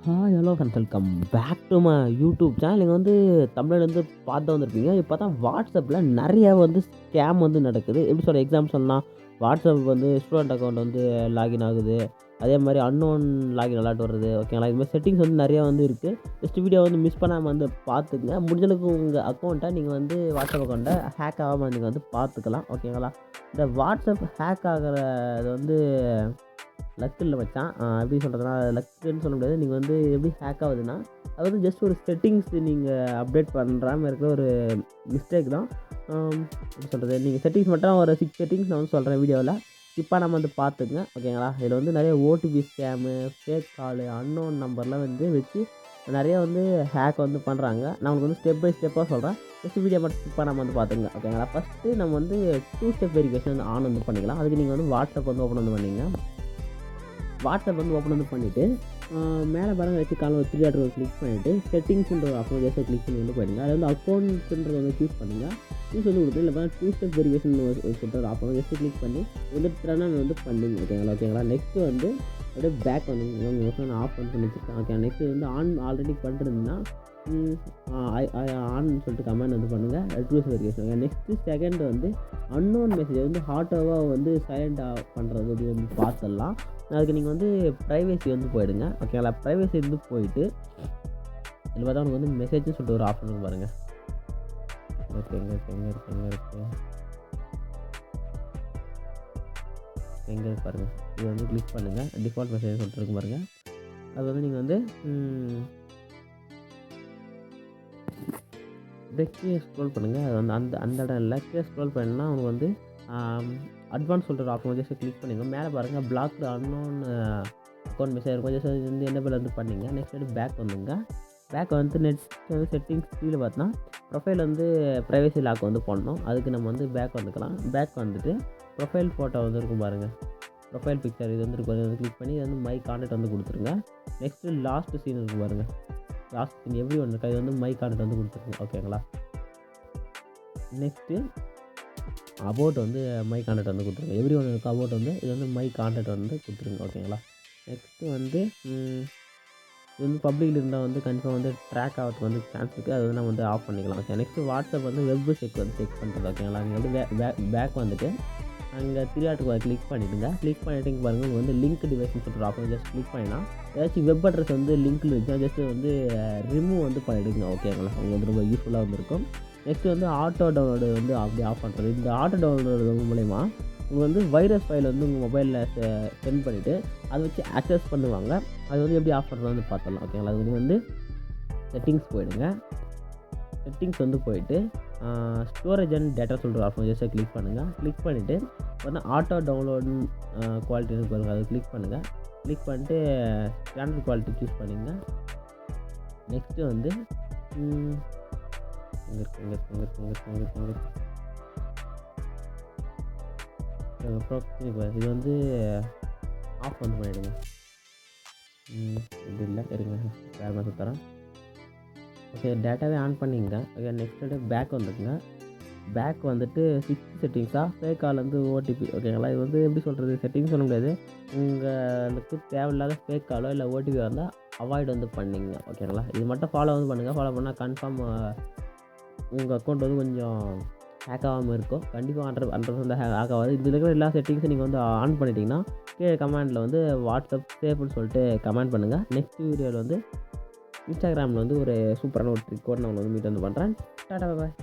Hi hello friends welcome back to my YouTube channel. நீங்கள் வந்து தமிழ்லேருந்து பார்த்து வந்திருப்பீங்க. இப்போ தான் வாட்ஸ்அப்பில் நிறையா வந்து ஸ்கேம் வந்து நடக்குது. எப்படி சொல்ல எக்ஸாம் சொன்னால் வாட்ஸ்அப் வந்து ஸ்டூடெண்ட் அக்கௌண்ட் வந்து லாகின் ஆகுது. அதே மாதிரி அன்னோன் லாகின் அலாட் வருது. ஓகேங்களா, இது மாதிரி செட்டிங்ஸ் வந்து நிறையா வந்து இருக்குது. ஜஸ்ட் வீடியோ வந்து மிஸ் பண்ணாமல் வந்து பார்த்துக்குங்க. முடிஞ்சளவுக்கு உங்கள் அக்கௌண்ட்டை நீங்கள் வந்து வாட்ஸ்அப் அக்கௌண்ட்டை ஹேக் ஆகாமல் நீங்கள் வந்து பார்த்துக்கலாம். ஓகேங்களா, இந்த வாட்ஸ்அப் ஹேக் ஆகிற இது வந்து லக் இல்லை மச்சான். எப்படி சொல்கிறதுனா லக்குன்னு சொல்ல முடியாது. நீங்கள் வந்து எப்படி ஹேக் ஆகுதுன்னா, அது வந்து ஜஸ்ட் ஒரு செட்டிங்ஸ் நீங்கள் அப்டேட் பண்ணுறாமல் இருக்கிற ஒரு மிஸ்டேக் தான். எப்படி சொல்கிறது, நீங்கள் செட்டிங்ஸ் மட்டும் ஒரு 6 செட்டிங்ஸ் நான் வந்து சொல்கிறேன் வீடியோவில். இப்போ நம்ம வந்து பார்த்துங்க. ஓகேங்களா, இதில் வந்து நிறைய ஓடிபி ஸ்கேமு, ஃபேக் காலு, அன்னோன் நம்பர்லாம் வந்து வச்சு நிறைய வந்து ஹேக் வந்து பண்ணுறாங்க. நான் உங்களுக்கு வந்து ஸ்டெப் பை ஸ்டெப்பாக சொல்கிறேன். ஜஸ்ட் வீடியோ மட்டும் ஸ்கிப் பண்ணாமல் வந்து பார்த்துங்க. ஓகேங்களா, ஃபஸ்ட்டு நம்ம வந்து 2 ஸ்டெப் வெரிஃபிகேஷன் வந்து ஆன் வந்து பண்ணிக்கலாம். அதுக்கு நீங்கள் வந்து வாட்ஸ்அப் வந்து ஓப்பன் வந்து பண்ணிங்க. வாட்ஸ்அப் வந்து ஓப்பன் வந்து பண்ணிவிட்டு மேலே பாருங்கள் வச்சு காலம் ஒரு 3 டாட் கிளிக் பண்ணிவிட்டு செட்டிங்ஸ்ன்ற ஒரு ஆப்ஷன் ஜஸ்ட் கிளிக் பண்ணி வந்து போயிடுங்க. அது வந்து அக்கௌண்ட்ஸ்ன்றது வந்து சூஸ் பண்ணுங்கள். சூஸ் வந்து கொடுத்து இல்லை 2 ஸ்டெப் வெரிஃபிகேஷன் சொல்லிட்டு ஒரு ஆப்ஷன் ஜஸ்ட் கிளிக் பண்ணி வந்து ட்ரெண்ட் வந்து பண்ணிங்க. ஓகேங்களா, நெக்ஸ்ட்டு வந்து அப்படியே பேக் வந்து நான் ஆஃப் பண்ணி வச்சுருக்கேன். ஓகே, நெக்ஸ்ட்டு வந்து ஆன் ஆல்ரெடி பண்ணிருந்தீங்கன்னா ஆன் சொல்லிட்டு கமெண்ட் வந்து பண்ணுங்கள். 2 ஸ்டெப் வெரிஃபிகேஷன். நெக்ஸ்ட்டு செகண்ட் வந்து அன்னோன் மெசேஜ் வந்து ஆட்டோவாக வந்து சைலண்ட் பண்ணுறது இது வந்து பார்த்துடலாம். அதுக்கு நீங்கள் வந்து ப்ரைவேசி வந்து போயிடுங்க. ஓகேங்களா, ப்ரைவேசி வந்து போயிட்டு இதில் பார்த்தா உங்களுக்கு வந்து மெசேஜ்னு சொல்லிட்டு ஒரு ஆப்ஷன் இருக்கு பாருங்கள். எங்கே இருக்கு பாருங்கள். இது வந்து கிளிக் பண்ணுங்கள். டிஃபால்ட் மெசேஜ் சொல்லிட்டு இருக்கு பாருங்கள். அது வந்து நீங்கள் வந்து கீழே ஸ்க்ரோல் பண்ணுங்கள். அது வந்து அந்த இடம் இல்லை, கீழே ஸ்க்ரோல் பண்ணால் அவங்க வந்து அட்வான்ஸ் சொல்கிற ஒரு ஆப்ஷன் ஜஸ்ட் கிளிக் பண்ணிங்க. மேலே பாருங்கள் பிளாக்டு அன்னோன் அக்கௌண்ட் மெசேஜ் இருக்கும். ஜஸ்ட் வந்து என்னபிள் வந்து பண்ணிங்க. நெக்ஸ்ட் வந்து பேக் வந்துங்க. பேக் வந்து நெக்ஸ்ட் செட்டிங்ஸ் கீழே பார்த்தோன்னா ப்ரொஃபைல் வந்து ப்ரைவேசி லாக் வந்து பண்ணணும். அதுக்கு நம்ம வந்து பேக் வந்துக்கலாம். பேக் வந்துட்டு ப்ரொஃபைல் ஃபோட்டோ வந்து இருக்கும் பாருங்கள். ப்ரொஃபைல் பிக்சர் இது வந்து இருக்கும். வந்து கிளிக் பண்ணி இது வந்து மை கான்டாக்ட் வந்து கொடுத்துருங்க. நெக்ஸ்ட்டு லாஸ்ட் சீன் இருக்கும் பாருங்கள். லாஸ்ட் சீன் எவ்ரி ஒன் இருக்குது. இது வந்து மை கான்டாக்ட் வந்து கொடுத்துருங்க. ஓகேங்களா, நெக்ஸ்ட்டு அபவுட் வந்து மை கான்டாக்ட் வந்து கொடுத்துருங்க. எவ்ரி ஒன் இருக்குது அபவுட் வந்து இது வந்து மை கான்டாக்ட் வந்து கொடுத்துருங்க. ஓகேங்களா, நெக்ஸ்ட்டு வந்து இது வந்து பப்ளிக்கில் இருந்தால் வந்து கன்ஃபார்ம் வந்து ட்ராக் ஆகிறதுக்கு வந்து சான்ஸ் இருக்குது. அது வந்து நம்ம வந்து ஆஃப் பண்ணிக்கலாம். ஓகே, நெக்ஸ்ட்டு வாட்ஸ்அப் வந்து வெப் செக் வந்து செக் பண்ணுறது. ஓகேங்களா, நீங்கள் வந்து பேக் வந்துட்டு அங்கே 3 டாட் கிளிக் பண்ணிவிடுங்க. கிளிக் பண்ணிவிட்டு இங்கே பாருங்கள் உங்களுக்கு வந்து லிங்க் டிவைஸ்னு சொல்லிட்டு ஆப்ஷன் ஜஸ்ட் கிளிக் பண்ணினா ஏதாச்சும் வெப் அட்ரஸ் வந்து லிங்க்கில் இருந்துச்சுன்னா ஜஸ்ட் வந்து ரிமூவ் வந்து பண்ணிவிடுங்க. ஓகேங்களா, உங்களுக்கு வந்து ரொம்ப யூஸ்ஃபுல்லாக வந்துருக்கும். நெக்ஸ்ட்டு வந்து ஆட்டோ டவுன்லோடு வந்து அப்படியே ஆஃப் பண்ணுறது. இந்த ஆட்டோ டவுன்லோடு மூலயமா உங்களுக்கு வந்து வைரஸ் ஃபைல் வந்து உங்கள் மொபைலில் சென்ட் பண்ணிவிட்டு அதை வச்சு ஆக்சஸ் பண்ணுவாங்க. அது வந்து எப்படி ஆஃப் பண்ணுறது வந்து பார்த்துடலாம். ஓகேங்களா, அது வந்து செட்டிங்ஸ் போயிடுங்க. செட்டிங்ஸ் வந்து போயிட்டு ஸ்டோரேஜ் அண்ட் டேட்டா சொல்கிற ஆப்ஷன் ஜஸ்ட் கிளிக் பண்ணுங்கள். கிளிக் பண்ணிவிட்டு வந்து ஆட்டோ டவுன்லோட் குவாலிட்டின்னு பாருங்கள். அதை கிளிக் பண்ணுங்கள். கிளிக் பண்ணிட்டு ஸ்டாண்டர்ட் குவாலிட்டி சூஸ் பண்ணிங்க. நெக்ஸ்ட்டு வந்து இது வந்து ஆஃப் வந்து பண்ணிவிடுங்க. இது இல்லை இருங்க, வேறு மாதிரி தரேன். ஓகே, டேட்டாவே ஆன் பண்ணிங்க. ஓகே, நெக்ஸ்ட்டு பேக் வந்துடுங்க. பேக் வந்துட்டு 6 செட்டிங்ஸாக ஃபேக் கால் வந்து ஓடிபி. ஓகேங்களா, இது வந்து எப்படி சொல்கிறது, செட்டிங்ஸ் சொல்ல முடியாது. உங்களுக்கு தேவையில்லாத ஃபேக் காலோ இல்லை ஓடிபி வந்தால் அவாய்ட் வந்து பண்ணிங்க. ஓகேங்களா, இது மட்டும் ஃபாலோ வந்து பண்ணுங்கள். ஃபாலோ பண்ணால் கன்ஃபார்ம் உங்கள் அக்கௌண்ட் வந்து கொஞ்சம் ஹேக் ஆகாமல் இருக்கும். கண்டிப்பாக 100% ஹேக் ஆகாது. இதில் இருக்கிற எல்லா செட்டிங்ஸும் நீங்கள் வந்து ஆன் பண்ணிட்டீங்கன்னா கீழே கமெண்டில் வந்து வாட்ஸ்அப் சேஃப்னு சொல்லிட்டு கமெண்ட் பண்ணுங்கள். நெக்ஸ்ட் வீடியோவில் வந்து இன்ஸ்டாகிராமில் வந்து ஒரு சூப்பரான ஒரு ட்ரிக்கோடு நான் வந்து மீட் வந்து பண்ணுறேன். டாடா பாய்.